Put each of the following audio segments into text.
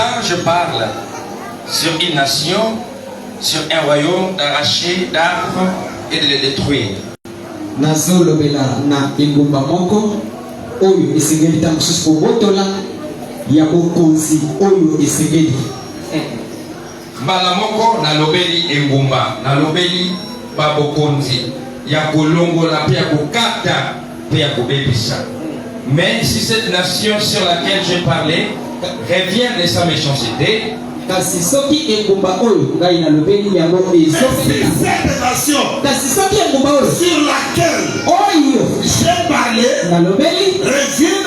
temps, je parle sur une nation, sur un royaume d'arracher d'arbres et de les détruire. Nazolobela na ingumba moko oyo esengeli tango susu kobotola ya bokonzi oyo esengeli. Mbala moko nalobeli engumba, nalobeli babokonzi ya kolongola pe ya kokata pe ya kobebisa. Mais si cette nation sur laquelle je parlais revient de sa méchanceté, kasi soki engumba oyo ngai nalobeli yango ezopela cette nation kasi soki engumba oyo sur laquelle oyo j'ai parlé nalobeli revient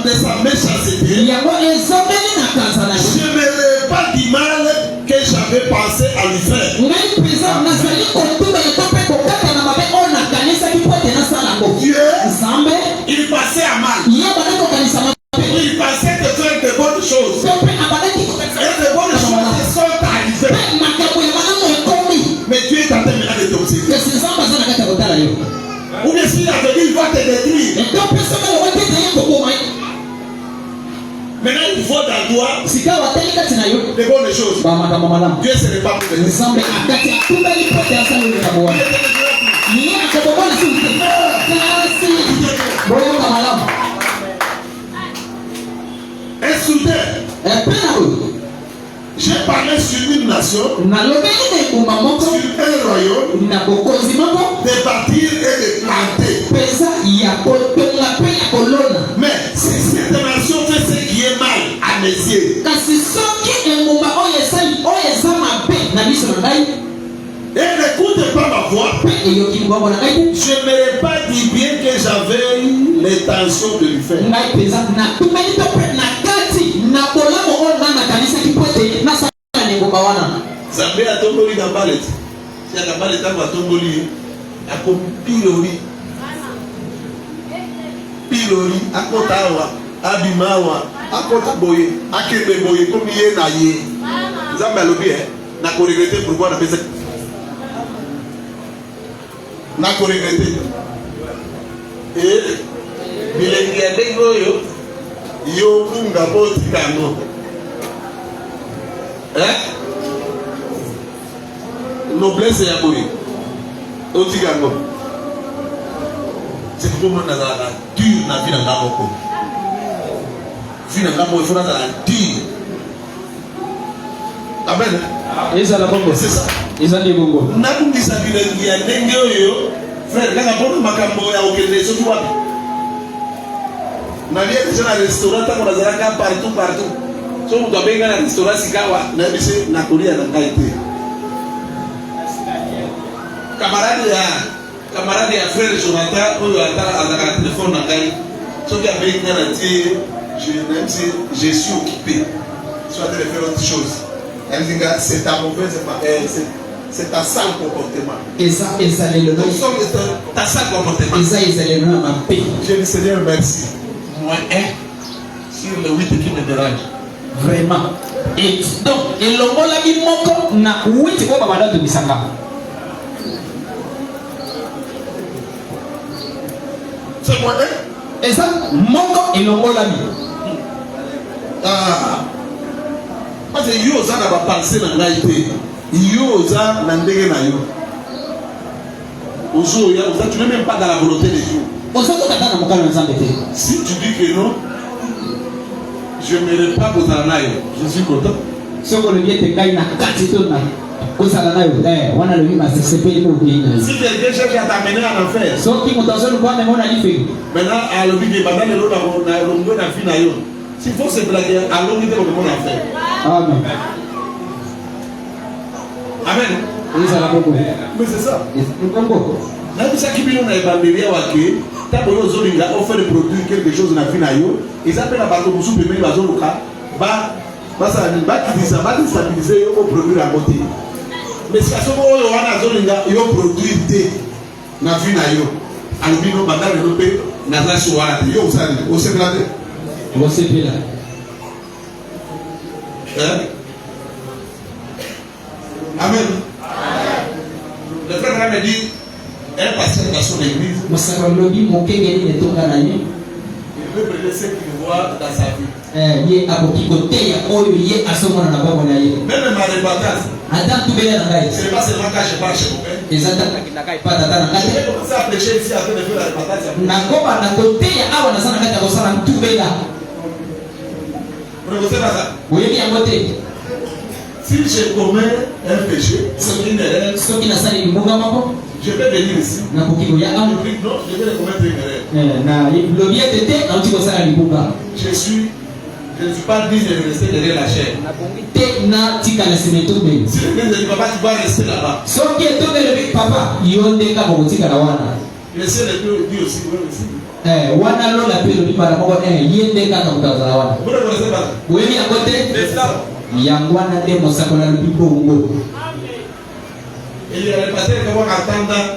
de sa méchanceté, yango ezopeli na kanza na yo. je ne n'ai pas du mal que j'avais pensé à lui faire. ngai mpenza nazali kotuba etope kokata na mabe oyo nakanisaki po ete nasala yango. Dieu, nzambe il passait à mal. ye abandaki kokanisa mabe Il passait de faire de bonnes choses. mpe abandaki kokanisa Et de bonnes choses sont arrivées. mpe makambo ya malamu ekomi. Mais Dieu est en train maintenant de t'observer. kasi nzambe aza na kati ya kotala yo. Ou bien s'il a venu, il va te détruire. etope soki okoki ete ye koboma ye. Maintenant, il faut dans toi sika watali kati na yo de bonnes choses. bamakambo malamu. Dieu ce n'est pas pour te détruire. nzambe akati atubeli po ete asala oyo likambo wana. ye akobomona si te kasi boyoka malamu. Et soudain, epe na oyo j'ai parlé sur une nation, nalobeli na engumba moko sur un royaume, na bokonzi moko de bâtir et de planter. mpenza ya kotonga mpe ya kolona. Mais si cette nation fait ce qui est mal à mes yeux, kasi soki engumba oyo eza mabe na miso na ngai et n'écoute pas ma voix, mpe eyoki likambo na ngai te, je n'aurais pas dit bien que j'avais l'intention de lui faire. ngai mpenza natumeli to mpe na kati na bolamu oyo ngai nakanisaki po ete nasala na engumba wana. Zambé a tomboli na balet. Si a balet a tomboli, a comme pilori. Pilori, a kotawa, abimawa, a kota boye, a kebe boye, comme yé na yé. Zambé a lobby, n'a qu'à regretter pourquoi on a fait ça. N'a qu'à regretter. Et, bilengi ya dengo yo munga boti kano. Noblesse ya boye otigango c'est pour moi nazala dur na vie na ngako vie na ngako il faut nazala dur. Amen. ezala bongo C'est ça. ezali bongo Nakungisa bilengi ya ndenge oyo frère kaka mpona makambo ya okende soki wapi nalia deja na restaurant ntango nazalaka partout so moto abenga na restaurant sikawa nayebisi nakolia na ngai te. Camarade ya frère Jonathan oyo azaka na téléphone na ngai soki abenga na tie je suis occupé soit de faire autre chose. Elle dit c'est ta mauvaise c'est ta sale comportement. ezalelo Ta sale comportement. ezalelo na mabe. Je dis Seigneur merci. Moi sur le 8 qui me dérange. Vraiment. Et donc elongolaki moko na 8 oyo babanda tobisanga. C'est moi eza moko elongolami. Parce que yo oza na bapense na ngai te, yo oza na ndenge na yo ozoya oza, tu n'es même pas dans la volonté de Dieu. ozokokata na mokano na nzambe te. Si tu dis que non, je n'aimerais pas kozala na yo, je suis content. soko olobi ete ngai na kati to na kozala na yo wana lobi masesepeli mo okei na yo. Si quelqu'un cherche à t'amener en enfer, soki moto azoluka wana mona lifeli maintenant alobi ke banda lelo na longo na vie na yo, s'il faut se blaguer alongi te komona enfer. amen. Amen. ezala bongo Mais c'est ça. bongo nayebisaki bino na ebandeli awa ke ntango oyo ozolinga ofere produire quelque chose na vie na yo, eza mpe na bato mosusu pembeni bazoluka basala nini bakitisa badestabilize yo oproduire yango te. Mais sika soko oyo wana azolinga yo produire te na vie na yo, alobi no banda lelo mpe naza so wana te, yo osala nini osepela te osepela. Amen. Le frère me dit un pasteur dans son église, mosaka lobi mokengeli netonga na ye il veut brûler ce qu'il voit dans sa vie. ye akokikoteya oyo ye asomona na bango na ye. Même ma reportage. Ata tubela na ngai. C'est pas seulement quand je parle chez mon père. Ezata nakai pa tata na Je vais kati. commencer à prêcher ici après de faire la reportage. Nakoba na koteya awa na sana kati akosala tubela. Vous ne savez pas ça. Oyebi yango te. Si je commets un péché, c'est une erreur, Soki nasali limbonga moko je vais venir ici. nakoki koya Je awa. dis non, je vais commettre une erreur. Na lobi ete te nauti kosala limbonga. Je ne suis pas digne de rester derrière la chair. Te na tika na simetombe. Si l'église dit papa, tu vas rester là-bas. Soki etombe lobi papa yo nde kaka kotika na wana. Le ciel dit aussi, oui, aussi. Wana lola pe lobi mara moko ye nde kaka kotika wana. Vous ne connaissez pas ça? Oyebi yango te. C'est ça. Yango wana nde mosakola lobi bongo. Et il y a le pasteur qui va attendre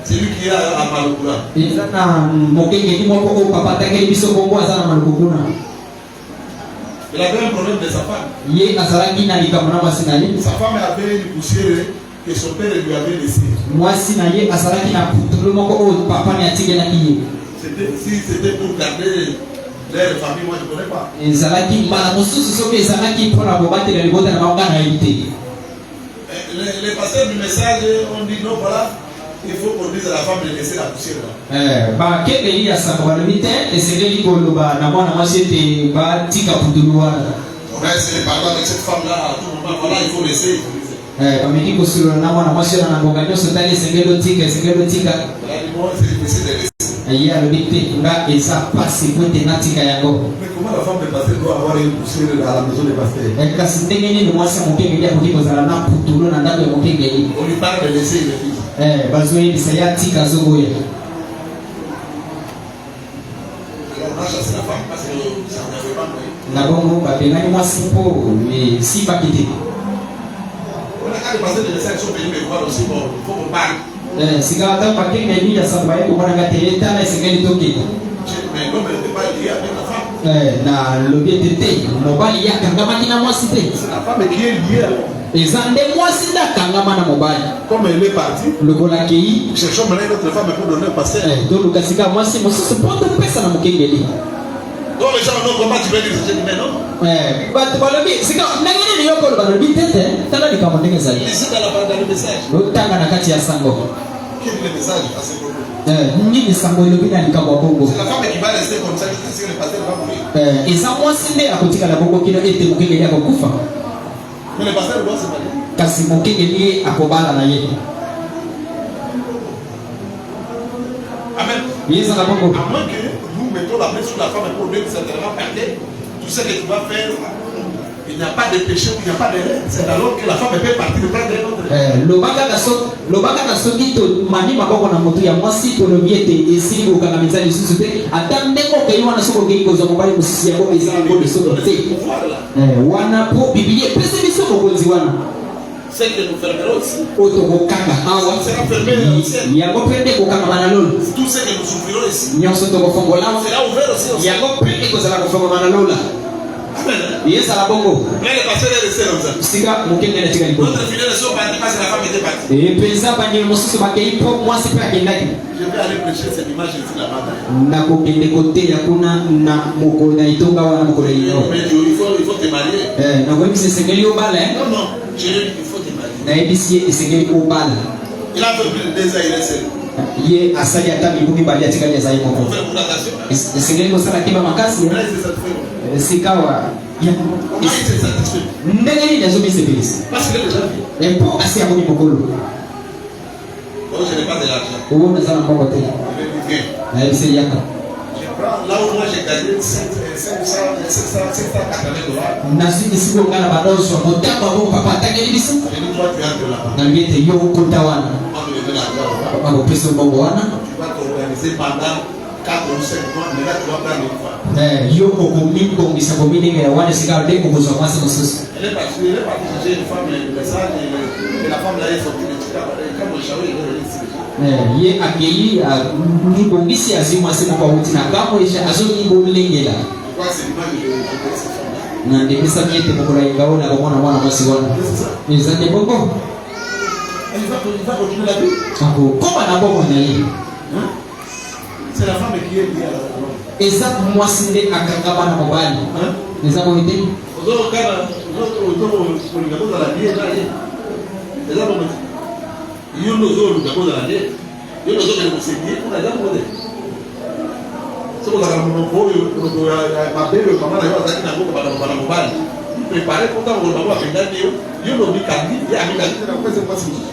celui qui est à Malukura. Eza na mokengeli moko oyo papa atakeli biso bongo aza na malukuna. Il avait un problème de sa femme. Ye azalaki na likambo na mwasi na ye. Sa femme avait une poussière que son père lui avait laissée. Mwasi na ye azalaki na putulu moko oyo papa ne atikelaki ye. Si c'était pour garder leur famille, moi je ne connais pas. Ezalaki mbala mosusu soki ezalaki mpona kobatela libota na bango na yebi te. Les pasteurs du message ont dit non, voilà, il faut qu'on dise à la femme de laisser la poussière là. Bakendeli ya sango balobi te esengeli koloba na mwana mwasi ete batika putulu wana. On a essayé de parler avec cette femme là à tout moment, voilà, il faut laisser. Bameki kosolola na mwana mwasi wana na ngonga nyonso tali esengeli otika esengeli otika. Elle a dit bon, c'est difficile de laisser. Ye alobi te nga eza pasi po ete natika yango. Mais comment la femme de pasteur doit avoir une poussière à la maison de pasteur? Kasi ndenge nini mwasi ya mokengeli akoki kozala na putulu na ndako ya mokengeli. On lui parle de laisser les filles. Bazoyebisa ye atika azoboya. On a chassé la femme parce que ça n'avait pas moyen. Na bongo babengani mwasi mpo esibaki te. On a quand les pasteurs de message sont venus me voir aussi, bon, il faut qu'on parle. Sika ata bakengeli ya sango baye komonanga te etala esengeli tokende. Mais l'homme n'était pas lié avec la femme. Na lobi ete te mobali ye akangamaki na mwasi te. C'est la femme qui est liée. Eza nde mwasi nde akangama na mobali. Comme elle est partie, lokola akei cherchons maintenant une autre femme pour donner au pasteur. toluka sika mwasi mosusu mpo topesa na mokengeli. Donc les gens non, comment tu vas dire? Je dis mais non. Bato balobi sika ndenge nini yo koloba lobi te te tala likambo ndenge ezali. Ici dans le message. otanga na kati ya sango. Quel est le message à ce propos? Nini sango elobi na likambo ya bongo. C'est la femme qui va rester comme ça jusqu'à ce que le pasteur va mourir. Eza mwasi nde akotikala bongo kino ete mokengeli akokufa. Mais le pasteur doit se marier. Kasi mokengeli ye akobala na ye. Amen. Yeza na bongo. À moins que nous mettons la main sur la femme pour lui certainement parler, tout ce que tu vas faire, il n'y a pas de péché, il n'y a pas d'erreur. C'est alors que la femme peut partir de prendre un autre. lobaka na soki tomani maboko na moto ya mwasi tolobi ete esili kokangamiza lisusu te ata ndenge okei wana soki okei kozwa mobali mosusu yango ezali bongo soki te wana po biblia epesi biso mokonzi wana C'est que nous fermerons aussi. oyo tokokanga awa yango mpe nde kokangama na lola Tout ce que nous souffrirons ici nyonso tokofongola sera ouvert aussi. yango mpe nde kozala kofongama na lola Amen. yezala bongo Mais le pasteur est resté comme ça. sika mokengeli atika liboso Notre fidèles sont partis parce que la femme était partie. epenza bandimi mosusu bakei mpo mwasi mpe akendaki Je vais aller prêcher cette image ici là-bas. nakokende koteya kuna na mokolo na itonga wana mokolo ino Mais il faut te marier. nakoyebisa esengeli obala Non, non. Je lui ai dit qu'il faut te marier. nayebisi ye esengeli obala Il a fait plus de 2 ans, il est seul. ye asali ata mibu mibali atikali azali On moko fait pour l'attention. esengeli kosala keba makasi Là, il s'est satisfait. sikawa Comment il s'est satisfait? ndenge nini azomisepelisa Parce qu'il est déjà bien. mpo asi yakomi mokolo Donc je n'ai pas de l'argent. owona eza na mbongo te Je vais vous bien. nayebisi yaka Je prends là où moi j'ai gagné 780 $. nazwi esiko nga na badoswa motambo yango papa atangeli biso J'ai dit toi tu entres là-bas. nalobi ete yo okota wana On va me donner l'argent là-bas. bakopesa mbongo wana Tu vas t'organiser pendant 4 ou 5 mois, mais là tu vas prendre une femme. yo okomibongisa komilingela wana esika nde okozwa mwasi mosusu Elle est partie chercher une femme, le message, et la femme là est sortie de Tika. Quand le chapeau est revenu ici. ye akei libongisi azwi mwasi moko awuti na kamwesha azonibomilengela Je crois que c'est l'image que je vois cette femme là. na ndepesami ete mokolo yengawo na komona mwana mwasi wana eza nde bongo Il va continuer la vie. akokoma na bongo na ye C'est la femme qui est liée à l'homme. eza mwasi nde akangama na mobali eza boyete ozokana ozokolinga kozala die eza ye eza boyete yo nozoluka kozala die yo nozokende kosendie kuna eza boyete soki ozalaka monoko oyo mabele oyo mama na yo azalaki nango bana mobali prépare mpo ntango koloba ngo bapendani yo yo nomikangi ye amikangi te na kwese mpasi mosusu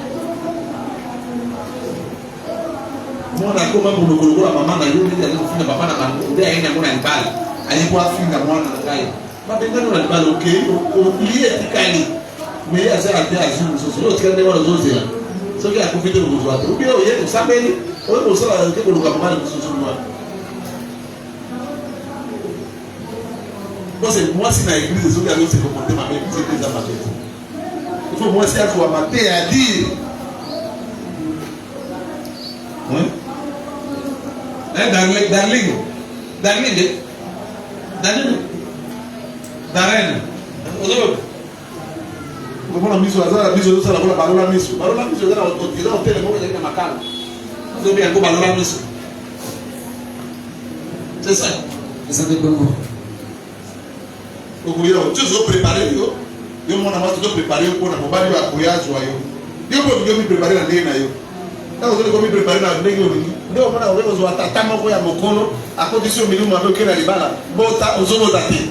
mwana akoma monoko lokola mama na yo ndenge aza kofinga papa na bango nde ayeni yango na libala aye po afinga mwana na ngai bapendani yo na libala okei olie etikali me ye azala te azwi mosusu yo otikali nde wana ozozela soki akofi te okozwa te obi oye osambeli oye kosala te koluka mama na mosusu mwana c'est moi si dans l'église les autres se comporter ma église c'est déjà ma tête il faut moi si à toi mater à dire oui darling comment la mise au hasard la mise au hasard la parole la mise dans l'hôtel le mot de ma cale vous bien comme la mise c'est ça bon okoya tu zo préparer yo yo mona ma tu zo préparer yo pona mobali wa koya zwa yo yo ko yo mi préparer na ndenge na yo na zo ko mi préparer na ndenge yo ndio mona o zo atata moko ya mokolo a condition milimu avec na libala bota ozo bota te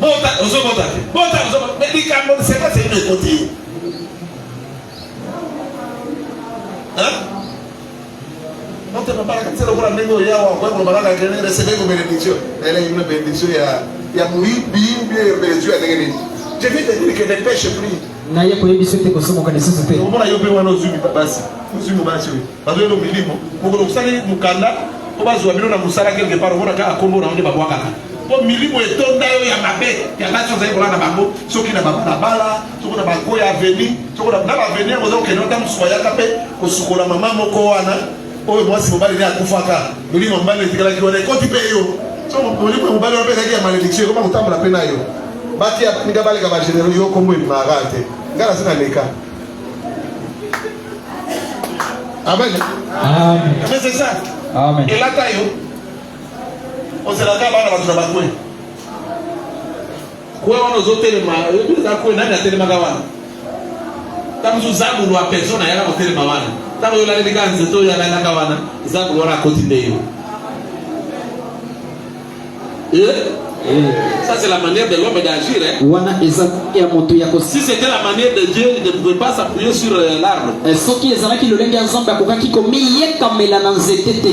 bota ozo mais di kambo c'est pas c'est une côté hein non te pas c'est le problème ngo ya wa kwa baraka ngene recevoir une bénédiction elle est une bénédiction ya muy bien bénédiction ya ngene je vais te dire que ne pêche plus na ye koyebi sote kosomo kana soso te mbona yo pe wana ozumi basi ozumi basi we bazo no milimo mukolo kusali mukanda ko bazwa bino na musala quelque part ona ka akombo na onde babwaka po milimo etonda yo ya mabe ya bato za ibola na bango soki na bala soko na bako ya avenir soko na avenir ozo keno tam soya kape ko sukola mama moko wana oyo mwasi mobali ne akufaka milimo mbali tikala ki wana konti pe yo so milimo mobali wana pe kaki ya malédiction ko makutambola pe na yo bati ya ninga bale ka ba généraux yo kombo ni marate ngala sina leka amen mais c'est ça amen et là tayo on se la ka bana ba tuna bakwe kwa wana zote ma yo za kwe nani atele magawana tamzu zabu lwa persona yala hoteli mawana tamo yo la liganze to ya la kawana zabu wana continue yo ça c'est la manière de l'homme d'agir hein wana ezaki ya moto ya si c'était la manière de Dieu il ne pouvait pas s'appuyer sur l'arbre soki ezalaki lolenge ya nzambe akokaki komiyekamela na nzete te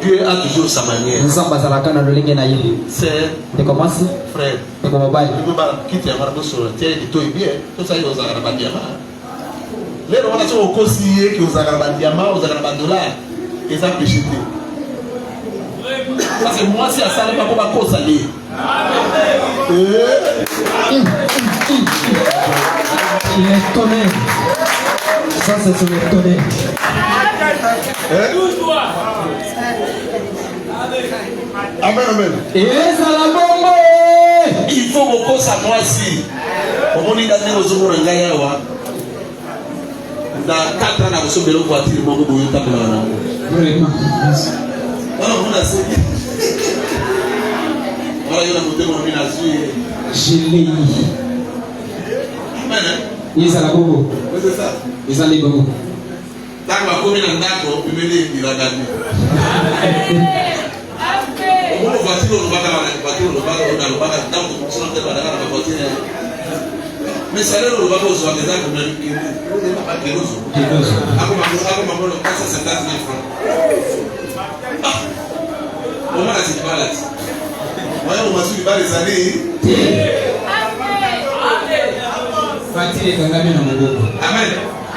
Dieu a toujours sa manière nzambe azalaka na lolenge na ye c'est ndeko mwasi frère ndeko mobali kiti ya mwana boso tiens kitoi bien tout ça yo ozalaka na bandiama lelo wana so okosi ye ki ozalaka na bandiama ozalaka na bandollar eza péché te parce que moi si asala pas pour bakosa le il est tonnerre ça c'est son tonnerre amen ezala bongo il faut kokosa moi si omoni ndane ozomona ngai awa na 4 ans na kosombela voiture moko boyo tambola nango vraiment wana mona seki wala yona motema mimi nazui gelei amen ezala bongo c'est ça ezali bongo tango akomi na ndako pemeli ilagani omona voiture olobaka na lobaka ntango sino te badaka na voiture mais salaire olobaka ozwaka eza kelozo akomamolo 450 000 francs omona zilibala ti moya momasuli bala ezali fatile ekangami na moboko amen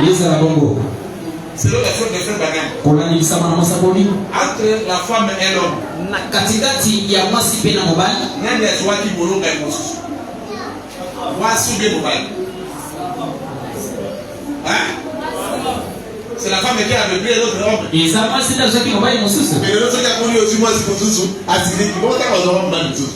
ezala bongo c'est là la faute de frère Bagam kolangisama na masakoli entre la femme et l'homme na katikati ya mwasi mpe na mobali nani azwaki bolonga ya mosusu mwasi ube mobali c'est la femme qui a meublé l'autre homme eza mwasi nde azwaki mobali mosusu mais lelo soki akoli ozwi mwasi mosusu asiliki botaka ozwaka mobali mosusu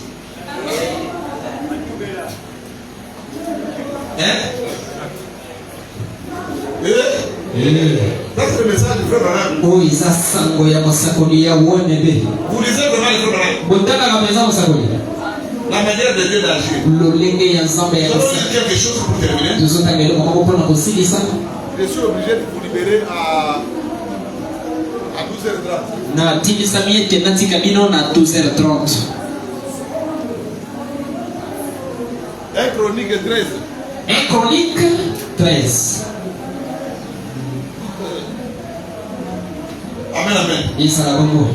ça c'est le message du frère Bagam Oh, isa sango ya masakoli ya wonebe. Vous lisez vraiment les problèmes. Botaka kameza masakoli. La manière de Dieu d'agir. Lolenge ya nzambe ya Je vais vous dire quelque chose pour terminer. tuzotangelo kwa kupona kusilisa. Je suis obligé de vous libérer à 12h30. Na tilisa miete natika bino na 12h30. 1 Chronique 13. 1 Chronique 13. Amen, amen. Isa la Congo.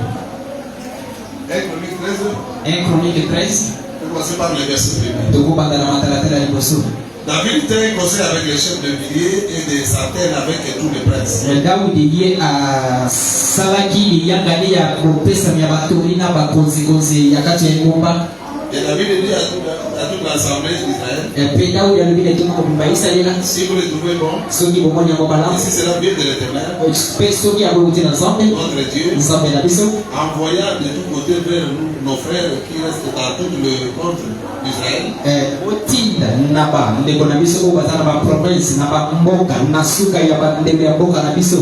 1 Chronique 13. 1 Chronique 13. Je vais commencer par le verset 1. Tokobanda na matalatela liboso. David était conseil avec les chefs de milliers et des centaines avec tous les princes. Daudi ye asalaki liyangali ya kopesa ya batori na bakonzi ya kati ya ngomba. Et David dit à toute l'assemblée d'Israël, Pe Daudi alobile tuna kobimba Israela. si vous les trouvez bons, Soki bomoni yango balance. si cela vient de l'Éternel, Pe soki aboluti na Nzambe. notre Dieu, Nzambe na biso. envoya de tous côtés vers nous nos frères qui restent dans tout le contre d'Israël. Otinda na ba ndeko na biso ko bazana ba province na ba mboka na suka ya ba ndeko ya mboka na biso.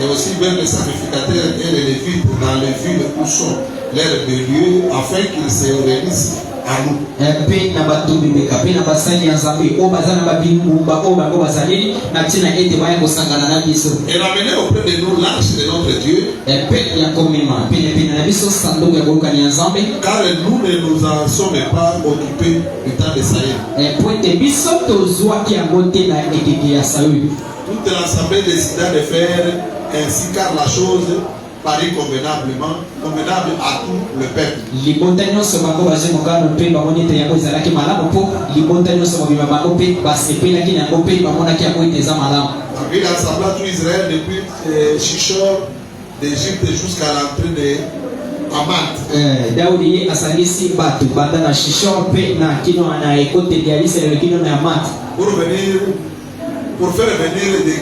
Et aussi vers les sacrificateurs et les lévites dans les villes où sont leurs lieux, afin qu'ils se réunissent à nous. Pe na batumbi beka pe na basali ya Nzambe o bazana ba bingumba o bango bazali na tina ete baya kosangana na biso. Et ramener auprès de nous l'arche de notre Dieu. Pe ya komema pe na biso sanduku ya bolukani ya Nzambe. Car nous ne nous en sommes pas occupés du temps de Saïd. Pointe biso tozwaki yango te na ekeke ya Saül. Toute l'assemblée décida de faire ainsi car la chose parut convenable à tout le peuple. Libota nyonso bango bazwi mokano mpe bamoni ete yango ezalaki malamu mpo libota nyonso mobima bango mpe basepelaki na yango mpe bamonaki yango ete eza malamu. David assembla tout Israël depuis Shishor d'Égypte jusqu'à l'entrée de Hamath. Daudi ye asangisi bato banda na Shishor mpe na kino na ekoteli ya Israeli kino na Hamath. Pour faire venir de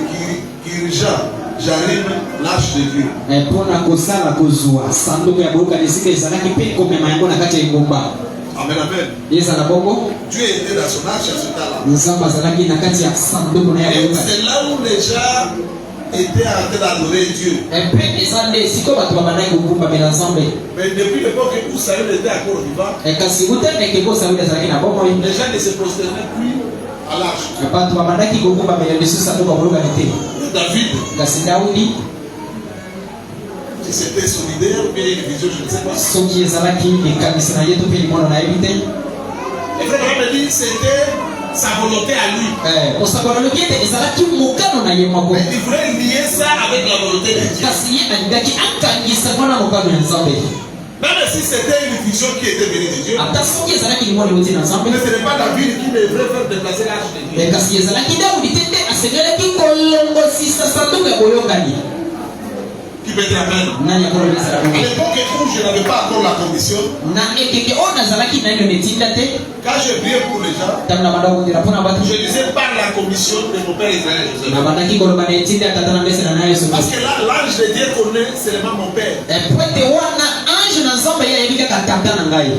Kirja Jarim l'arche de Dieu. Mpona kosala kozwa sanduku ya bolukani esika ezalaki mpe komema yango na kati ya engumba. Amen, amen. Ezala bongo. Dieu était dans son arche à ce temps-là. Nzambe azalaki na kati ya sanduku na ya Et bolukani. c'est là où les gens étaient en train d'adorer Dieu. Mpe eza nde sikoyo bato babandaki kogumbamela Nzambe. Mais depuis l'époque où Saül était encore vivant, Kasi kutemeke ko Sauli azalaki na bomoi. les gens ne se prosternaient plus à l'arche. Bato babandaki kogumbamela lisusu sanduku ya bolukani te. David, Kasi Daudi si c'était solidaire ou bien une vision, je ne sais pas. soki ezalaki ekanisi na ye to mpe limono na yebi te. Et frère me dit c'était sa volonté à lui. Kosakana loki ete ezalaki mokano na ye moko. Mais il voulait lier ça avec la volonté de Dieu. Kasi ye alingaki akangisa mwana mokano ya Nzambe. Même si c'était une vision qui était venue de Dieu, Ata soki ezalaki limono euti na Nzambe. mais ce n'est pas David qui devrait faire déplacer l'arche de Dieu. Kasi ezalaki Daudi te nde asengelaki kolongosisa sanduku ya boyokani. Qui peut dire amen. Nani akolobisa À bongo? l'époque où je n'avais pas encore la commission, Na ekeke oyo nazalaki naino netinda te. quand je priais pour les gens, Ntango na banda kokundela mpona bato. je disais par la commission de mon père Israël Joseph. Na bandaki koloba na etinda tata na mesa na nayo soki. Parce que là, l'ange de Dieu connaît seulement mon père. Poete wana ange na Nzambe ye ayebi kaka tata na ngai.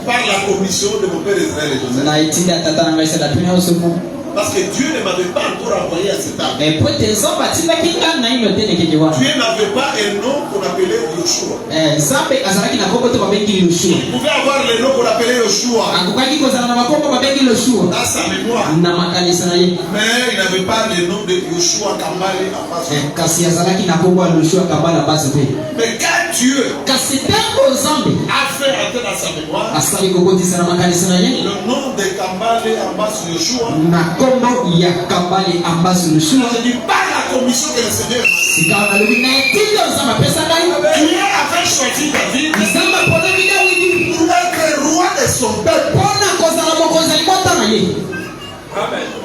Par la commission de mon père Israël Joseph. Na etinda tata na ngai sala tuna osomo. Parce que Dieu ne m'avait pas encore envoyé à cet âge. Poete Nzambe atindaki nga na ino te nekeke wana. Dieu n'avait pas un nom qu'on appelait Yoshua. Nzambe azalaki na kombo to babengi Yoshua. Il pouvait avoir le nom qu'on appelait Yoshua Akokaki kozala na makombo babengi Yoshua. dans sa mémoire. Na makanisa na ye. Mais il n'avait pas le nom de Yoshua Kambale à face. Kasi azalaki na kombo ya Yoshua kabala basi te. Mais quand Dieu Kasi ntango Nzambe a fait entrer dans sa mémoire asali kokotisa na makanisa na ye. le nom de Kambale en bas sur Yoshua, Na kombo ya kabale ambasu Yoshua. je dis par la commission que le Seigneur m'a dit. Sikawa na lobi na etinda Nzambe apesa ngai. Dieu avait choisi David Nzambe aponaki Dawidi pour être roi de son peuple. mpona kozala mokonzi ya libota na ye.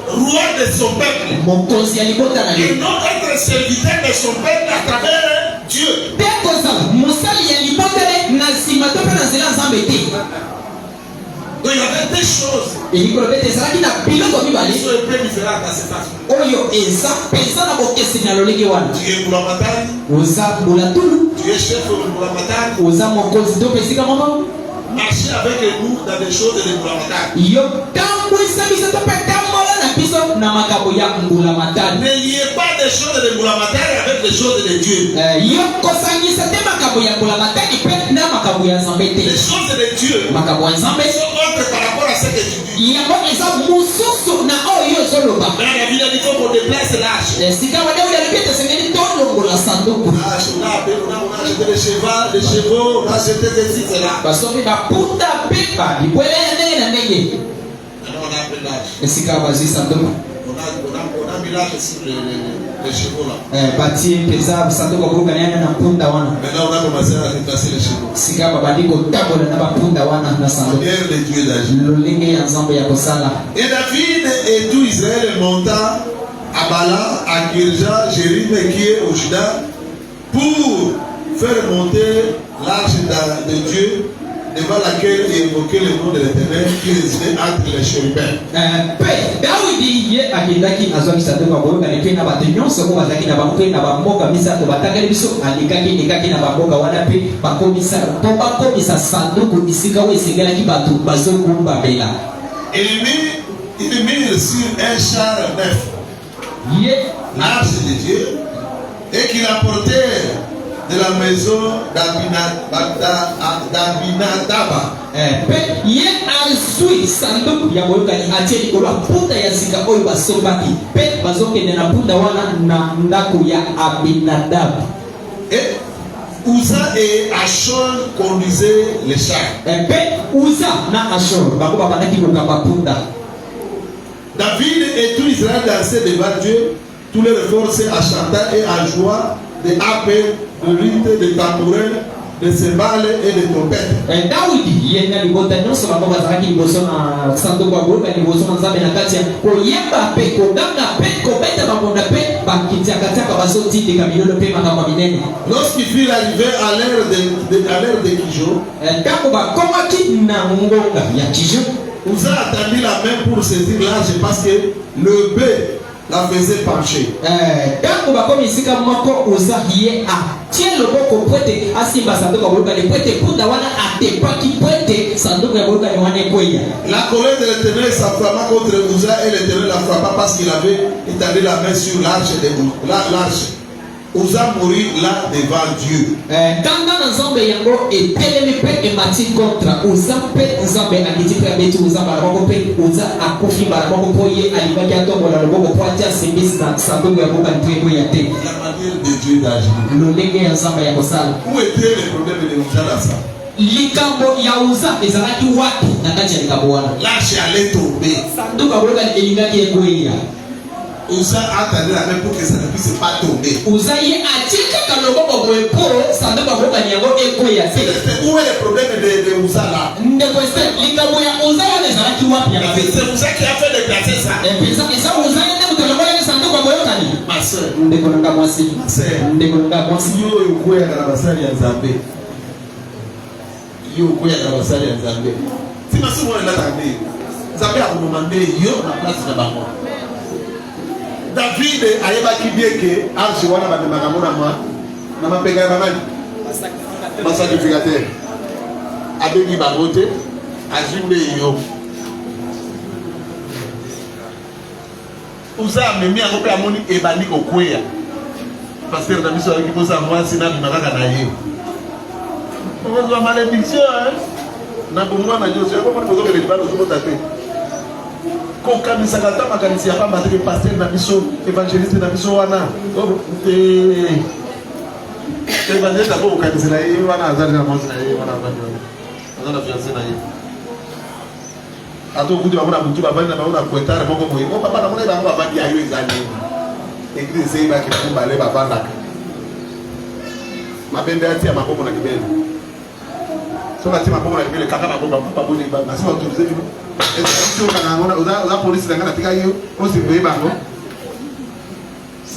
Roi de son peuple. Mokonzi ya libota na Et ye. non être serviteur de son peuple à travers Dieu. Mpe kozala mosali ya libota na nsima to mpe na nzela Nzambe te. Donc il y avait des choses Elikolo bete ezalaki na biloko mibale qui sont un peu différentes à cet aspect. oyo eza mpenza na bokeseni ya lolenge wana. Tu es Boulamatari, Oza bulatulu, tu es chef de Boulamatari. oza mokonzi to pesika mama. Marcher avec nous dans des choses de Boulamatari. Yo tambwisa biso to mpe tambola na biso na makabo ya ngula matani. N'ayez pas des choses de ngula matani avec des choses de Dieu. Yo kosangisa te makabo ya ngula matani pe na makabo ya Nzambe te. Les choses de Dieu. Makabo ya Nzambe sont autres par rapport à ce que tu dis. yango eza mususu na oyo zoloba. Dans la vie il faut qu'on déplace l'arche. Sika wa Daudi alipita sengeni tolongola sanduku. On a acheté des chevaux, on a acheté des ceci, là. Basomi bapunda pepa likwele ndenge na ndenge. Alors on a appelé l'arche. Sika bazwi sanduku. On a mis l'arche sur les chevaux là. Bati pesa sanduku kuruka nyanya na punda wana. Maintenant on a commencé à déplacer les chevaux. Sika babandiko tabola na bapunda wana na sanduku. Manière de Dieu d'agir. Lolenge ya Nzambe ya kosala. Et David et tout Israël monta à Bala, à Kirja, Jérim qui est au Juda pour faire monter l'arche de Dieu devant laquelle il évoquait le nom de l'Éternel qui résidait entre les chérubins. Pe Daudi ye akendaki azwaki sanduku ya boyoka epe na bato nyonso oyo bazalaki na bango mpe na bamboka misato batakeli biso alekaki na bamboka wana mpe bakomisa mpo bakomisa sanduku esika oyo esengelaki bato bazokumbamela. Il mit sur un char neuf l'arche de Dieu et qu'il apportait de la maison d'Abinadab. Pe ye azwi sanduku ya boyokani atie likolo ya mpunda ya sika oyo basombaki mpe bazokende na mpunda wana na ndako ya Abinadab. Et Uza et Achon conduisaient les chars. Pe Uza na Ashur bango babandaki kokamba mpunda. David et tout Israël dansaient devant Dieu, tous les forces à chanter et à joie, de harpes, de luttes, de tambourins, de cymbales et de trompettes. Daudi yenga libota nyonso bango bazalaki liboso na sanduku ya boyoka liboso na Nzambe na kati ya koyemba mpe koganga mpe kobeta bambonda mpe bakitiakatiaka bazotindika milolo mpe makambo minene. Lorsqu'il fut arrivé à l'heure de Kijo, ntango bakomaki na ngonga ya Kijo, Uza attendit la main pour saisir l'arche parce que le bœuf la faisait pencher. Ntango bakomi esika moko Uza ye atie loboko po ete asimba sanduku ya boyokani po ete mpunda wana atepaki po ete sanduku ya boyokani wana ekweya. La colère de l'Éternel s'enflamma contre Uza et l'Éternel la frappa parce qu'il avait étendu la main sur l'arche. Uza mourut là devant Dieu. Kanga na Nzambe yango etelemi mpe emati kontra Uza mpe Nzambe akiti mpe abeti Uza mbala moko mpe Uza akufi mbala moko mpo ye alibaki atombola loboko po atia simbisi na sanduku ya boyokani mpo ekweya te. La manière de Dieu d'agir. Lolenge ya Nzambe ya kosala. Où était le problème de Uza dans ça? Likambo ya Uza ezalaki wapi na kati ya likambo wana? L'arche allait tomber. Sanduku ya boyokani elingaki ekweya. Uza attendait la main pour que ça ne puisse pas tomber. Uza ye atikaka loboko boye po sanduku ya boyokani yango ekweya te. Où est le problème de Uza là? Ndeko ese likambo ya Uza wana ezalaki wapi ya mabe? C'est Uza qui a fait déplacer ça. Mpeza eza Uza ye nde moto alongolaki sanduku ya boyokani. Ma soeur. Ndeko nanga mwasi. Ndeko nanga mwasi. Yo ukwea na basali ya Nzambe. Yo ukwea na basali ya Nzambe. Si masimu wala tambe. Nzambe akumomande yo na place na bango. David ayebaki bien que arche wana bamemaka mona mwa na mapenga ya banani basacrificateur abengi bango te azwi nde yo Uza amemi yango mpe amoni ebandi kokweya paster na biso alaki posa mwasi nabima kaka na ye okozwa malédiction na bomwana nyonso yakomoni bozokende libano ozomota te kokamisaka ta makanisi ya pamba te paster na biso évangéliste na biso wana évangéliste ako kokanisi na ye wana azali na mwasi na ye wana aza na fiancé na ye ata okuti bango na butu bavandi na bango na poetare moko boye o papa namona bango bavandi ayo ezali église eseyibaki kumbale bavandaka mabende atia maboko na libele soki atia maboko na libele kaka maboko boni basi baautorize bino oza polisi nanga natika yo osimboye bango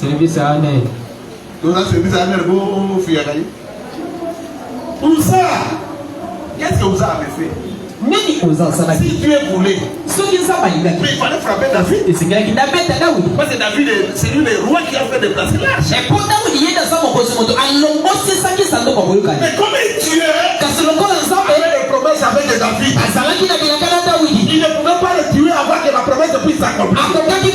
service ane oza service ane bofuyaka ye Uza qu'est-ce que Uza avait fait? Nini Uza asalaki? Si Dieu voulait, soki Nzambe alingaki, mais il fallait frapper David. esengelaki ndabeta Daudi. Parce que David c'est lui le roi qui a fait déplacer l'arche. Mpo Daudi ye aza mokonzi moto alongosisaki sanduku ya boyokani. Mais comme Dieu kasi lokola Nzambe avait des promesses avec David, azalaki na bilaka na Daudi, il ne pouvait pas le tuer avant que la promesse puisse s'accomplir. akokaki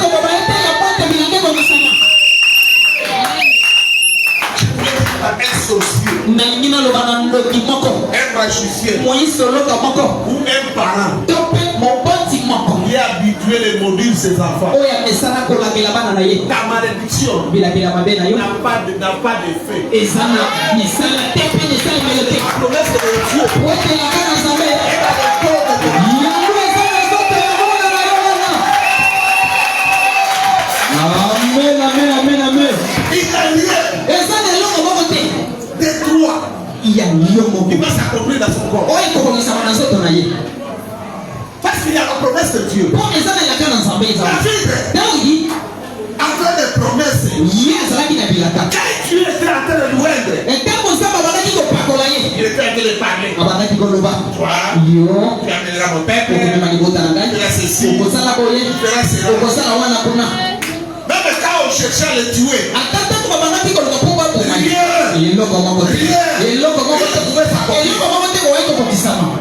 Moïse soloka moko. Ou un parent. Tope moboti moko. Il est habitué de maudire ses enfants. Oya mesana kolakela bana na ye. Ta malédiction Bila mabe na yo. n'a pas d'effet. Ezana misala tepe misala melote. La promesse de Dieu. Wote la kana zambe. Amen, amen, amen, amen. Il n'y a rien. Ezana longo moko te. De toi. Il y a longo. Il va s'accomplir dans son corps. Oya kokolisa na zoto na ye. Parce qu'il y a la promesse de Dieu. Pour ezana la kana zambe ezana. Daudi Après les promesses. Yes, la kina bilaka. Quand Dieu était en train de louer. Et quand on s'en va qui ko pakola ye. Il était en train de parler. Abana ki ko loba. Toi. Yo. Tu amèneras mon peuple. Ko mema ni bota na ngai. Tu feras ceci. Ko sala boye. Tu feras cela. Ko sala wana kuna. Même quand on cherchait à le tuer. Atata ko babana ki ko loba ko ba ko mai. Rien. Eloko moko te. Eloko moko te pouvait faire. Eloko moko te ko eko ko kisama.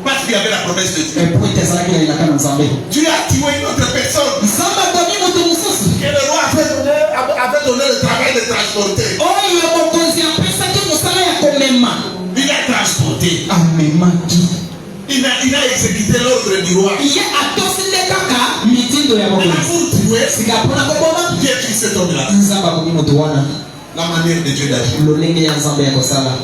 Parce qu'il y avait la promesse de Dieu. Et pour te sala ki la kana nzambe. Dieu a tué une autre personne. Nzamba toni moto mususu. Et le roi avait donné le travail de transporter. Oyo mokonzi apesa ki mosala ya komema. Il a transporté. Amemaki. Il a exécuté l'ordre du roi. Ye atosinde kaka mitindo ya Mais là, mokonzi. pour tuer, Sikapona koboma. Dieu a pris cet homme-là. Nzamba komi moto wana. La manière de Dieu d'agir. Lolenge ya nzambe ya kosala.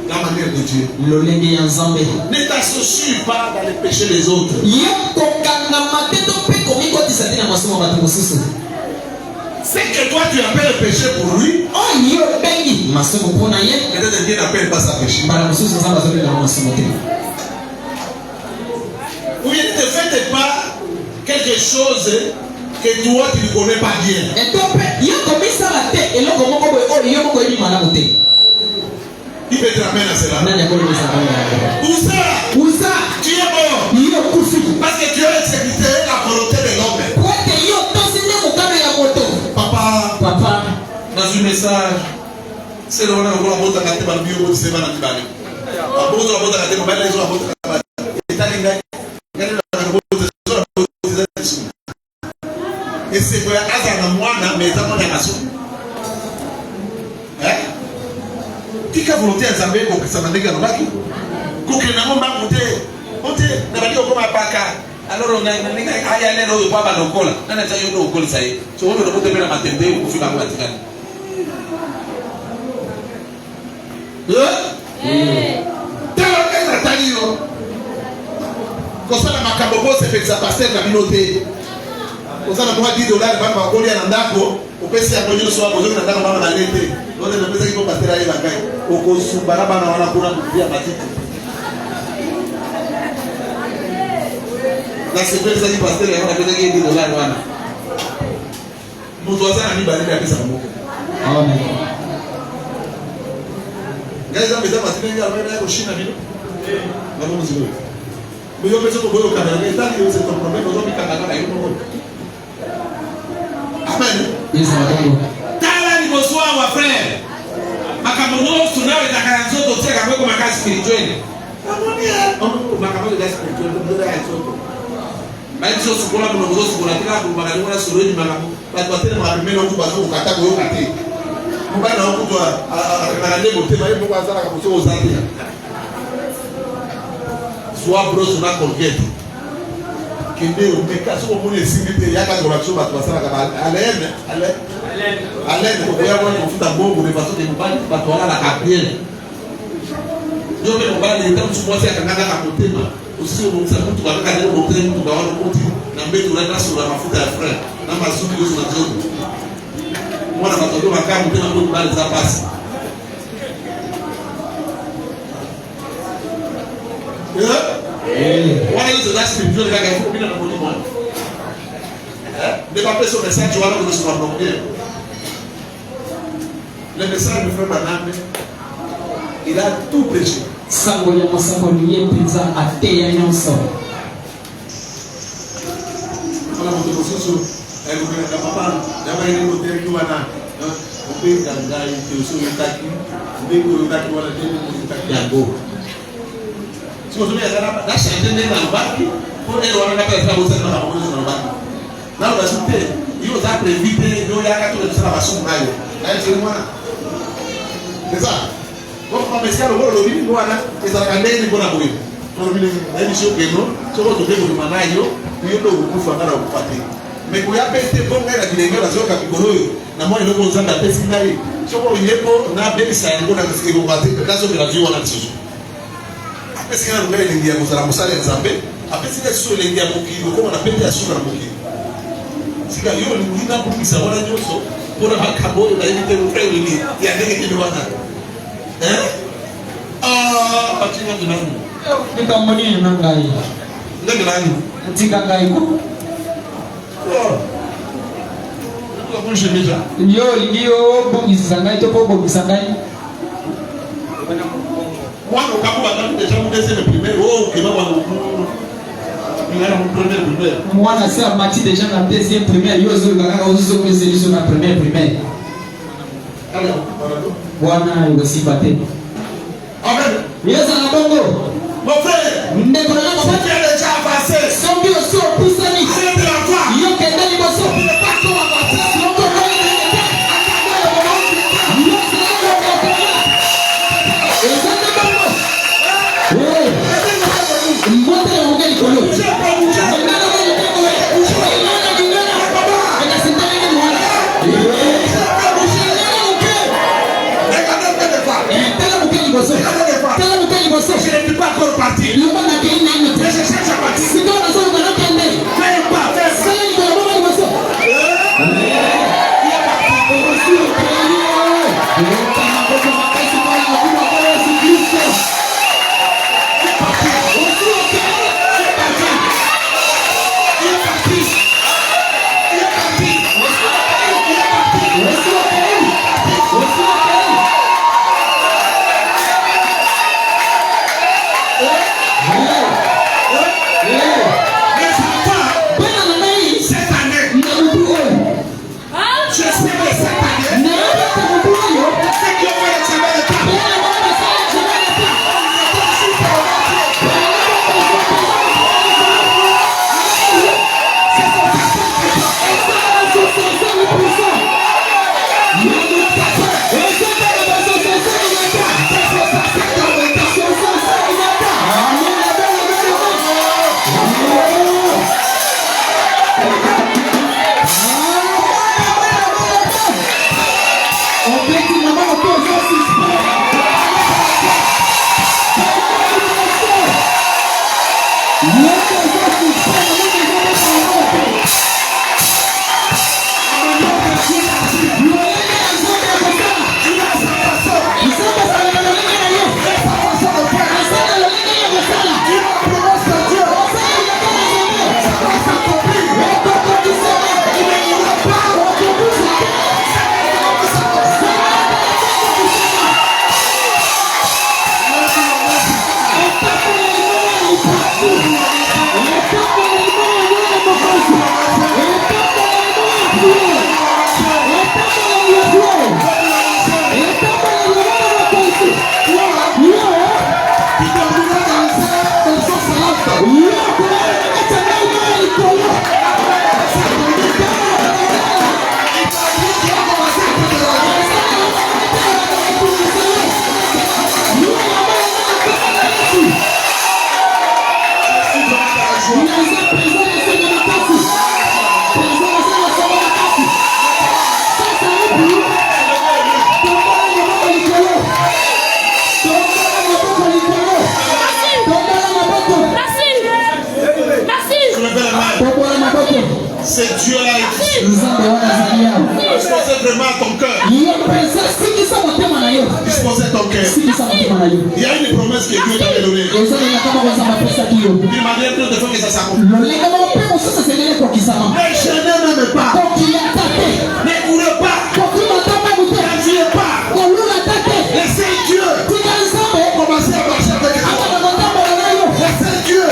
La manière de Dieu. Lolenge ya nzambe. Ne t'associe pas dans les péchés des autres. Ye kokangama te to mpe komikotisa te na masumu ya bato mosusu. C'est que toi tu appelles le péché pour lui. Oyo obengi masumu mpo na ye. Peut-être Dieu n'appelle pas ça péché. Mbala mosusu nzambe azobengaka masumu te. Ou bien ne te faites pas quelque chose que toi tu ne connais pas bien. Eto mpe ye komisala te eloko moko boye oyo yo moko yebi malamu te. Il peut te ramener à cela. Nani akolemisa bango? Où ça? Uza Tu es mort. yo kufi. Parce que Dieu a exécuté la volonté de l'homme. Kwete yo tosinde mokano ya moto. Papa. Dans un message, c'est le moment où on va voter dans le bureau de Sévan à Tibani. On va voter dans le bureau de Sévan et c'est pour Azana Moana, mais dans mon nation. Qui a volonté à Zambé pour que ça m'a dit que nous avons dit n'a pas monté, n'a pas dit comme un paca. Alors on a un ayane au baba lokola, on a déjà eu au col ça y est. So on doit monter la maternité pour faire la pratique. Comme ça, la macabobo, c'est fait que ça passe la communauté. Comme ça, on a $10, on va coller un andako, on peut s'y abonner le soir, on va dans la main l'été. On a des personnes qui vont passer là, ils vont gagner. On peut se barrer dans la cour pour dire à ma tête. La sécurité, ça dit passer là, on a besoin de $10. Mon voisin a mis balai à sa mot. Amen. Gars, ils ont besoin de matinée, ils ont au Chine à Milo. Mais yo pesa ko Canada, mais tant que c'est ton problème, on doit Canada là, amen. Tala ni bonsoir wa frère. Makamono sunao itakaanzo toteka kwa makazi spirituel. Amonia. Makamono ya spirituel ndio ya soto. Bali sio sukula kuna mzozo sukula kila kwa magari wala suruni makamu. Watu watene mapemeno huko bazo ukata kwa yoka te. Mbana huko kwa akanale bote bali kwa zara kwa sio uzati. Soit brosse na colgate kende umeka so mo ne simite ya ka ngora so ba tsara ka alene ko ya mo kufuta bongo ne baso de mbali ba to ala ka bien yo me mbali ndio mtu mmoja akanganga ka kutema usio mo msa mtu kwa kaka leo mtu mtu kwa wale kuti na mbetu na sura mafuta ya frère na mazuri yo na joto mwana matodo makamu tena mtu mbali za pasi Why is that spiritual guy for being a money? Ne pas passer au message tu vas nous sur la première. Le message du frère Banane, il a tout péché. Sango ya masango ni pizza ate ya nyonso. Kala moto bososo, ay ko na papa, dama ni mo tere ki wana. O pe ganga yi so yutaki, ndeko yutaki wala ndeko yutaki yango. Si vous avez la chaîne de l'embaki, pour les gens qui ont fait la promotion de l'embaki. Là, on a sauté, ils ont prévu, ils ont fait la façon de faire. C'est moi. C'est ça. Donc, on va essayer de voir le vide, nous, on a des arcandés, nous, on a brûlé. On a mis une émission que nous, sur votre début de manayo, nous, on a fait un parti. Mais pour y avoir été bon, il y a des gens qui ont fait na moi, il y a des gens qui ont fait des gens qui ont fait des gens qui ont fait des gens qui ont fait des gens qui ont fait des gens après si on a les gens qui ont fait des gens après si on a les gens qui ont fait des gens qui ont fait si on a les gens qui ont fait des gens pour la cabo la éviter le frère il y a des gens qui ont fait ah tu vas dire ni kama ni nangai ndio nani tika ngai ko yo ndio bongisa ngai to bongisa ngai mwana ukakuba kama deja mdeseme primaire oh kema kwa mwana sasa mati deja na deuxième primaire yo zo kaka uzo kwezi na primaire bwana yuko sipate amen yesa na bongo mon frère ndeko na on a déjà avancé sombi oso pusani yo kendani boso pako avancé songo je ne peux pas encore partir. Mais je cherche à partir. C'est Dieu-là. Disposez vraiment ton cœur. Disposez ton cœur. Il y a une promesse que Dieu t'avait donnée. Il m'a dit de faire que ça s'accomplit. Mais je n'aime pas. Ne courez pas. N'agissez pas. Laissez Dieu. Commencez à marcher avec toi. Laissez Dieu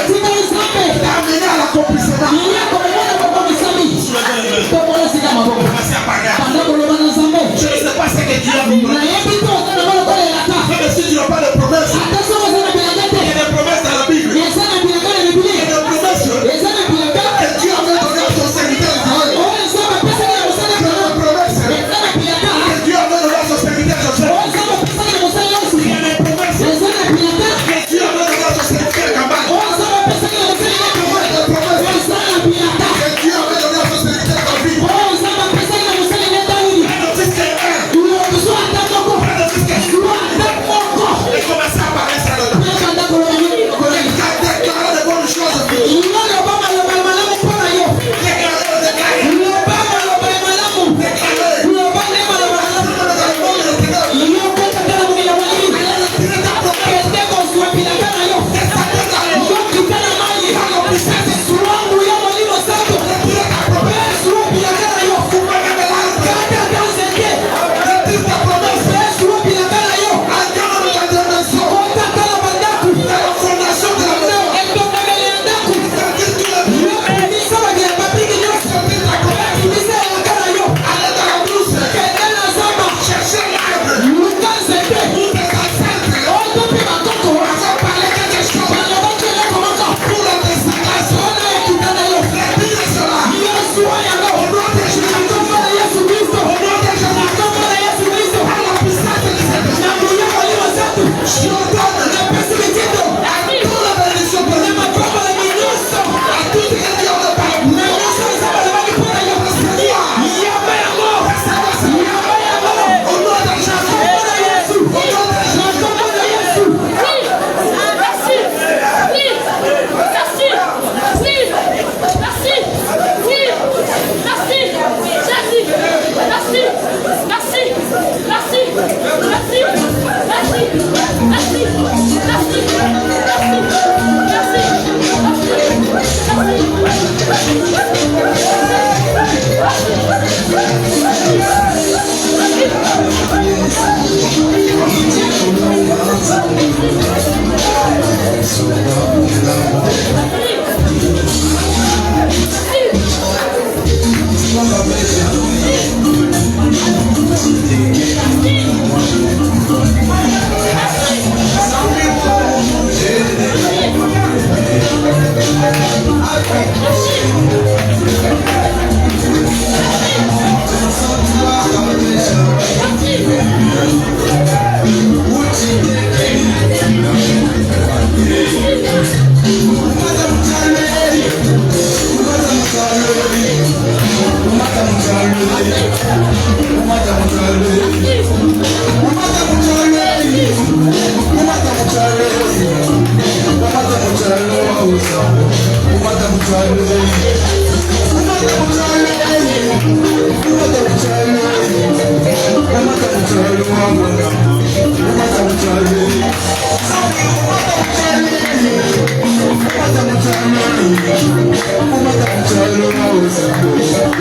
t'amener à l'accomplissement. Je ne sais pas ce que tu as fait. Mais si tu n'as pas de promesses, il y a des promesses dans la Bible. Il y a des promesses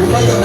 Umata